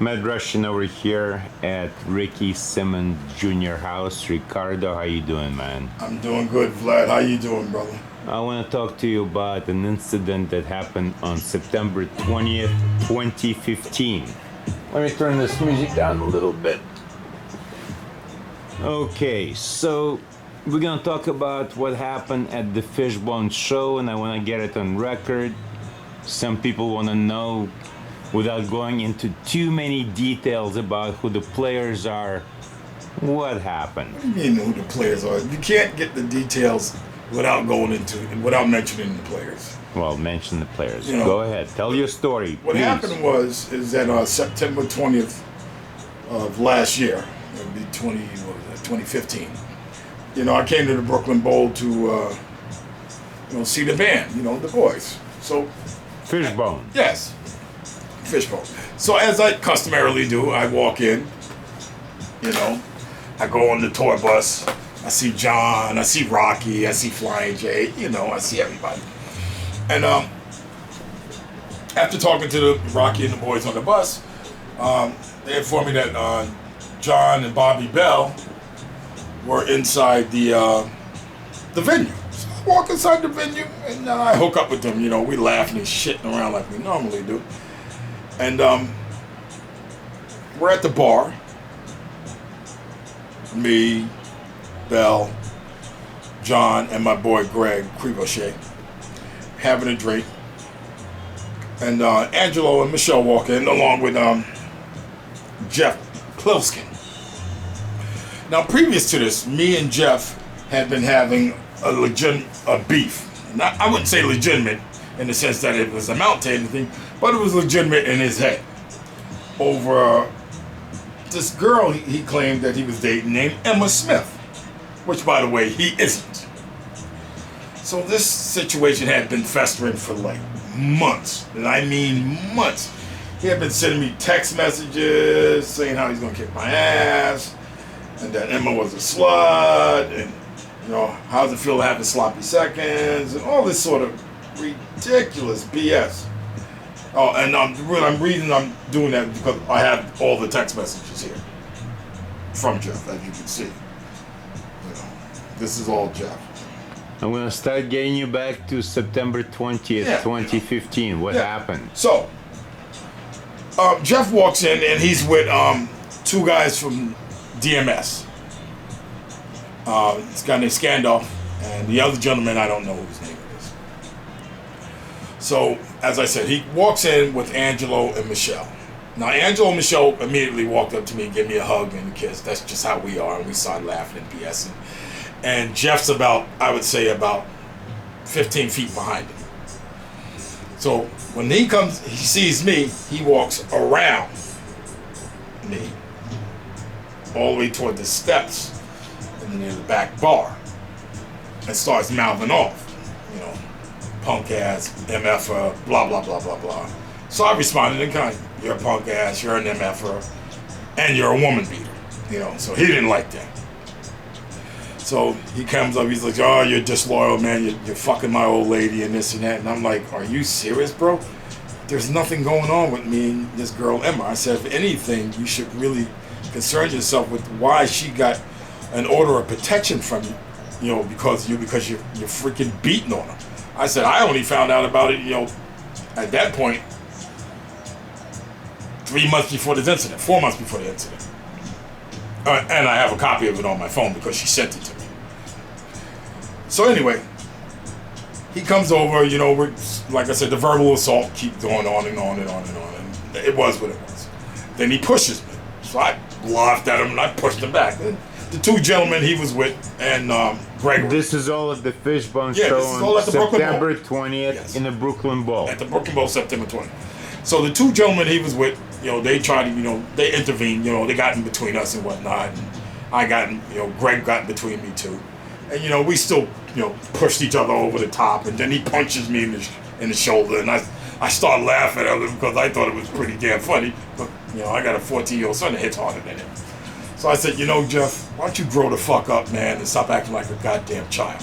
Matt Russian over here at Rickey Simmons Jr. house. Ricardo, how you doing, man? I'm doing good, Vlad. How you doing, brother? I want to talk to you about an incident that happened on September 20th, 2015. Let me turn this music down a little bit. Okay, so we're gonna talk about what happened at the Fishbone show, and I want to get it on record. Some people want to know, without going into too many details about who the players are, what happened. What do you mean who the players are? You can't get the details without without mentioning the players. Well, mention the players. You know, go ahead, tell your story. What please. happened is that September 20th of last year, it would be 2015. You know, I came to the Brooklyn Bowl to see the band, the boys. So Fishbone. Yes. Fishbone. So as I customarily do, I walk in, I go on the tour bus, I see John, I see Rocky, I see Flying J, I see everybody. And after talking to the Rocky and the boys on the bus, they informed me that John and Bobby Bell were inside the venue. So I walk inside the venue and I hook up with them, we laughing and shitting around like we normally do. And we're at the bar. Me, Bell, John, and my boy Greg Crevochet having a drink. And Angelo and Michelle walk in along with Jeff Plilskin. Now, previous to this, me and Jeff had been having a beef. I wouldn't say legitimate in the sense that it was amount to anything, but it was legitimate in his head over this girl he claimed that he was dating named Emma Smith, which, by the way, he isn't. So this situation had been festering for like months, and I mean months. He had been sending me text messages saying how he's gonna kick my ass, and that Emma was a slut, and how's it feel having sloppy seconds, and all this sort of ridiculous BS. Oh, and I'm doing that because I have all the text messages here from Jeff, as you can see. This is all Jeff. I'm gonna start getting you back to September 20th, 2015. What happened? So, Jeff walks in and he's with two guys from DMS. This guy named Scandalf, and the other gentleman, I don't know whose name it is. So, as I said, he walks in with Angelo and Michelle. Now, Angelo and Michelle immediately walked up to me and gave me a hug and a kiss. That's just how we are, and we started laughing and BSing. And Jeff's about 15 feet behind him. So, when he sees me, he walks around me, all the way toward the steps near the back bar, and starts mouthing off, punk ass, MFer, blah blah blah blah blah. So I responded in kind, you're a punk ass, you're an MFer, and you're a woman beater, So he didn't like that. So he comes up, he's like, oh, you're disloyal, man, you're fucking my old lady and this and that. And I'm like, are you serious, bro? There's nothing going on with me and this girl Emma. I said, if anything, you should really concern yourself with why she got an order of protection from you, because you're freaking beating on her. I said, I only found out about it, at that point, 4 months before the incident. And I have a copy of it on my phone because she sent it to me. So anyway, he comes over, we're, like I said, the verbal assault keeps going on and on and on and on, and it was what it was. Then he pushes me. So I laughed at him and I pushed him back. The two gentlemen he was with, and Gregory. This is all at the Fishbone show this is all on at the September 20th in the Brooklyn Bowl. At the Brooklyn Bowl, September 20th. So the two gentlemen he was with, they tried to, they intervened, they got in between us and whatnot. And I got in, Greg got in between me too. And, we still, pushed each other over the top. And then he punches me in the shoulder. And I started laughing at him because I thought it was pretty damn funny. But, I got a 14-year-old son that hits harder than him. So I said, Jeff, why don't you grow the fuck up, man, and stop acting like a goddamn child.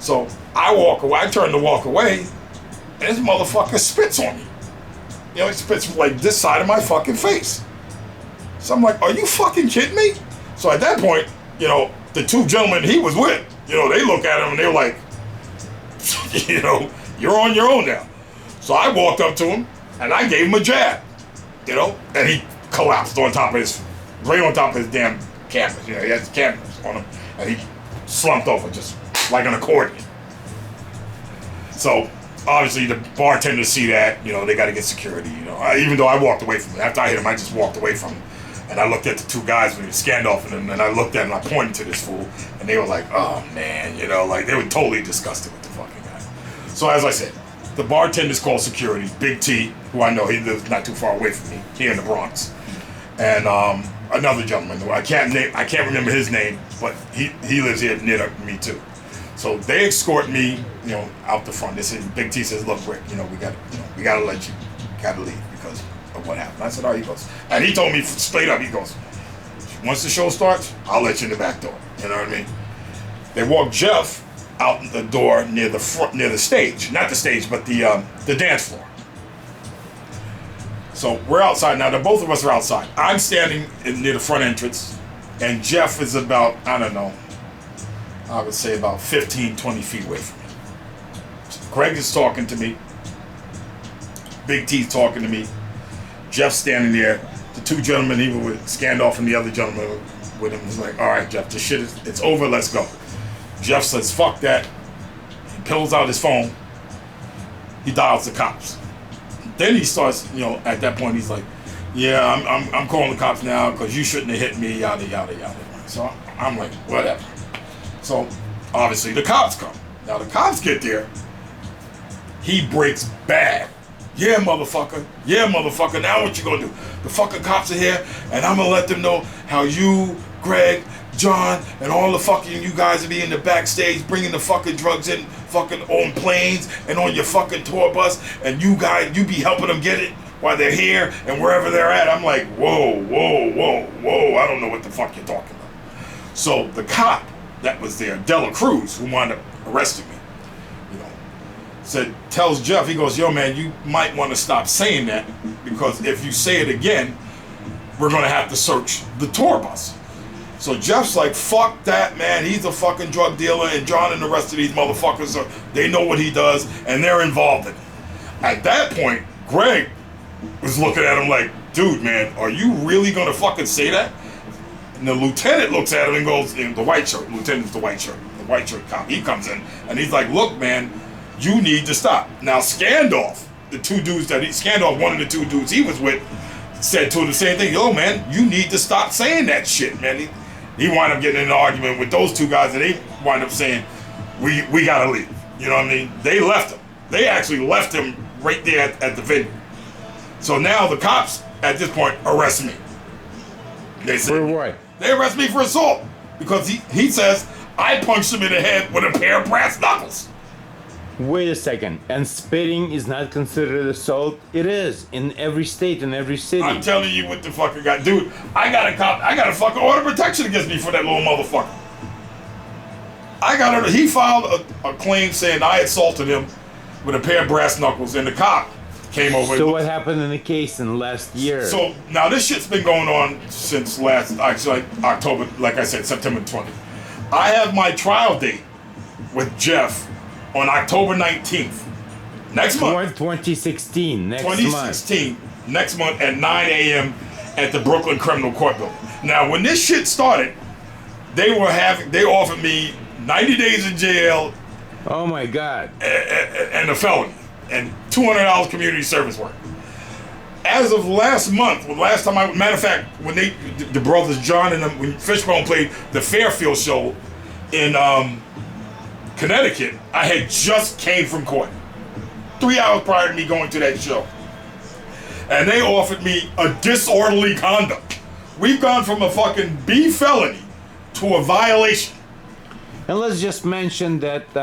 So I walk away, I turn to walk away, and this motherfucker spits on me. He spits from like this side of my fucking face. So I'm like, are you fucking kidding me? So at that point, you know, the two gentlemen he was with, you know, they look at him and they're like, you know, you're on your own now. So I walked up to him and I gave him a jab, you know, and he collapsed right on top of his damn canvas. You know, he has the canvas on him and he slumped over just like an accordion. So obviously the bartenders see that, you know, they got to get security, you know. Even though I walked away from him. After I hit him, I just walked away from him. And I looked at the two guys when he was scanned off of them, and I looked at him and I pointed to this fool, and they were like, oh man, you know, like they were totally disgusted with the fucking guy. So as I said, the bartenders called security, Big T, who I know, he lives not too far away from me, here in the Bronx. And another gentleman who I can't remember his name, but he lives here near me too. So they escort me, you know, out the front. They said, Big T says, look, Rick, you know, we gotta let you, gotta leave because of what happened. I said, all right, he goes. And he told me straight up, he goes, once the show starts, I'll let you in the back door. You know what I mean? They walked Jeff out the door near the front, near the stage. Not the stage, but the dance floor. So we're outside now. Both of us are outside. I'm standing near the front entrance, and Jeff is about, I don't know, I would say about 15, 20 feet away from me. Greg is talking to me. Big T's talking to me. Jeff's standing there. The two gentlemen he was with scanned off, and the other gentleman with him was like, all right, Jeff, this shit it's over, let's go. Jeff says, fuck that. He pulls out his phone. He dials the cops. Then he starts, you know, at that point he's like, yeah, I'm calling the cops now because you shouldn't have hit me, yada, yada, yada. So I'm like, whatever. So obviously the cops come. Now the cops get there. He breaks bad. Yeah, motherfucker. Yeah, motherfucker. Now what you gonna do? The fucking cops are here, and I'm gonna let them know how you, Greg, John, and all the fucking you guys will be in the backstage bringing the fucking drugs in, fucking on planes and on your fucking tour bus, and you guys, you be helping them get it while they're here and wherever they're at. I'm like, whoa, whoa, whoa, whoa. I don't know what the fuck you're talking about. So the cop that was there, Dela Cruz, who wound up arresting me, you know, tells Jeff, he goes, yo man, you might want to stop saying that because if you say it again, we're gonna have to search the tour bus. So Jeff's like, fuck that, man. He's a fucking drug dealer, and John and the rest of these motherfuckers they know what he does, and they're involved in it. At that point, Greg was looking at him like, dude, man, are you really gonna fucking say that? And the lieutenant looks at him and goes, in the white shirt, lieutenant's the white shirt cop. He comes in and he's like, look, man, you need to stop. Now, Scandoff, Scandoff, one of the two dudes he was with, said to him the same thing. Yo, man, you need to stop saying that shit, man. He wound up getting in an argument with those two guys, and they wound up saying, we gotta leave. You know what I mean? They left him. They actually left him right there at the venue. So now the cops, at this point, arrest me. They said, for what? They arrest me for assault because he says I punched him in the head with a pair of brass knuckles. Wait a second. And spitting is not considered assault? It is in every state, in every city. I'm telling you what the fucker got. Dude, I got a fucking order of protection against me for that little motherfucker. He filed a claim saying I assaulted him with a pair of brass knuckles, and the cop came over. So what happened in the case in last year? So now this shit's been going on since October, like I said, September 20th. I have my trial date with Jeff on October 19th. Next month. 2016, next month. 2016, next month at 9 a.m. at the Brooklyn Criminal Court Building. Now, when this shit started, they offered me 90 days in jail. Oh my God. And a felony. And $200 community service work. As of last month, matter of fact, when the brothers John and when Fishbone played the Fairfield show in Connecticut, I had just came from court 3 hours prior to me going to that show, and they offered me a disorderly conduct. We've gone from a fucking B felony to a violation. And let's just mention that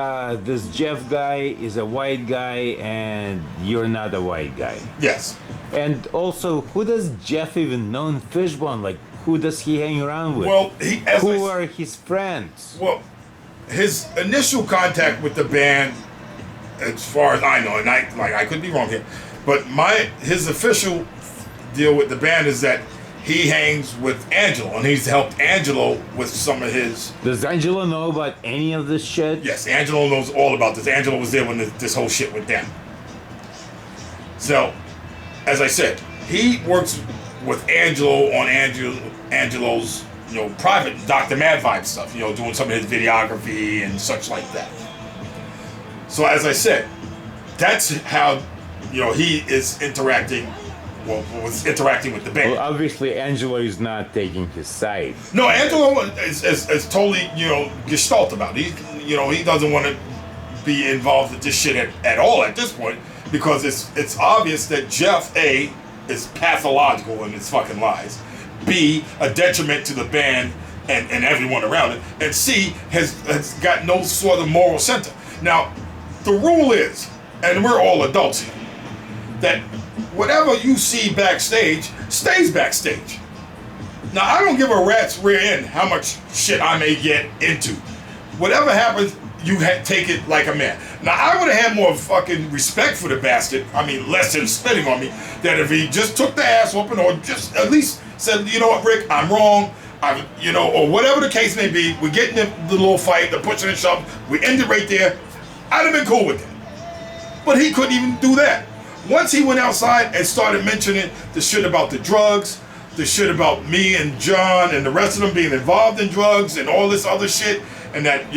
this Jeff guy is a white guy and you're not a white guy. Yes. And also, who does Jeff even know in Fishbone? Like, who does he hang around with? Well, who are his friends? Well, his initial contact with the band, as far as I know, and I could be wrong here, but his official deal with the band is that he hangs with Angelo, and he's helped Angelo with some of his. Does Angelo know about any of this shit? Yes, Angelo knows all about this. Angelo was there when this whole shit went down. So, as I said, he works with Angelo on Angelo's, private Dr. Mad Vibe stuff, doing some of his videography and such like that. So as I said, that's how, he is interacting, was interacting with the band. Well, obviously Angelo is not taking his side. No, Angelo is totally, gestalt about it. He doesn't want to be involved with this shit at all at this point, because it's obvious that Jeff, A, is pathological in his fucking lies, B, a detriment to the band and everyone around it, and C, has got no sort of moral center. Now, the rule is, and we're all adults here, that whatever you see backstage stays backstage. Now, I don't give a rat's rear end how much shit I may get into. Whatever happens, you take it like a man. Now, I would have had more fucking respect for the bastard, less than spitting on me, that if he just took the ass whooping, or just at least said, you know what, Rick, I'm wrong, or whatever the case may be, we're getting the little fight, the pushing and shoving, we end it right there, I'd have been cool with it. But he couldn't even do that. Once he went outside and started mentioning the shit about the drugs, the shit about me and John and the rest of them being involved in drugs and all this other shit, and that,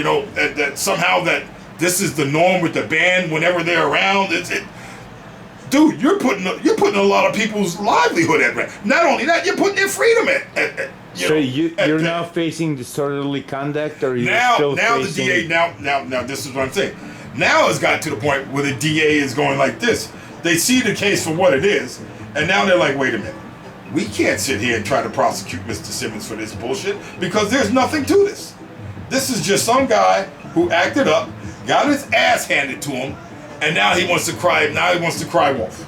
that somehow that this is the norm with the band whenever they're around, dude, you're putting a lot of people's livelihood at risk. Not only that, you're putting their freedom at so you're now facing disorderly conduct, or you're still facing... The DA now this is what I'm saying. Now it's gotten to the point where the DA is going like this. They see the case for what it is, and now they're like, wait a minute, we can't sit here and try to prosecute Mr. Simmons for this bullshit, because there's nothing to this. This is just some guy who acted up, got his ass handed to him, and now he wants to cry. Now he wants to cry wolf.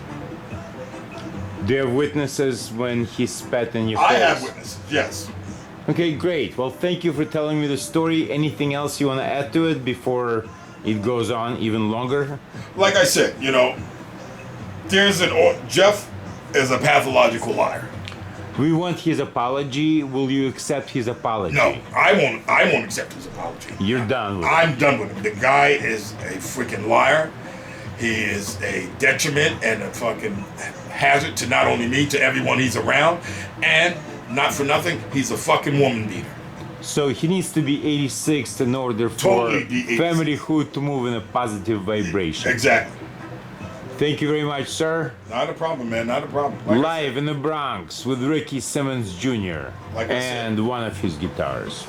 Do you have witnesses when he spat in your face? I have witnesses, yes. Okay, great. Well, thank you for telling me the story. Anything else you want to add to it before it goes on even longer? Like I said, Jeff is a pathological liar. We want his apology. Will you accept his apology? No, I won't accept his apology. You're done with I'm done with him. The guy is a freaking liar. He is a detriment and a fucking hazard to not only me, to everyone he's around. And not for nothing, he's a fucking woman beater. So he needs to be 86 in order for Totally be 86. Familyhood to move in a positive vibration. Exactly. Thank you very much, sir. Not a problem, man. Not a problem. Live in the Bronx with Rickey Simmons Jr. Like I said. and one of his guitars.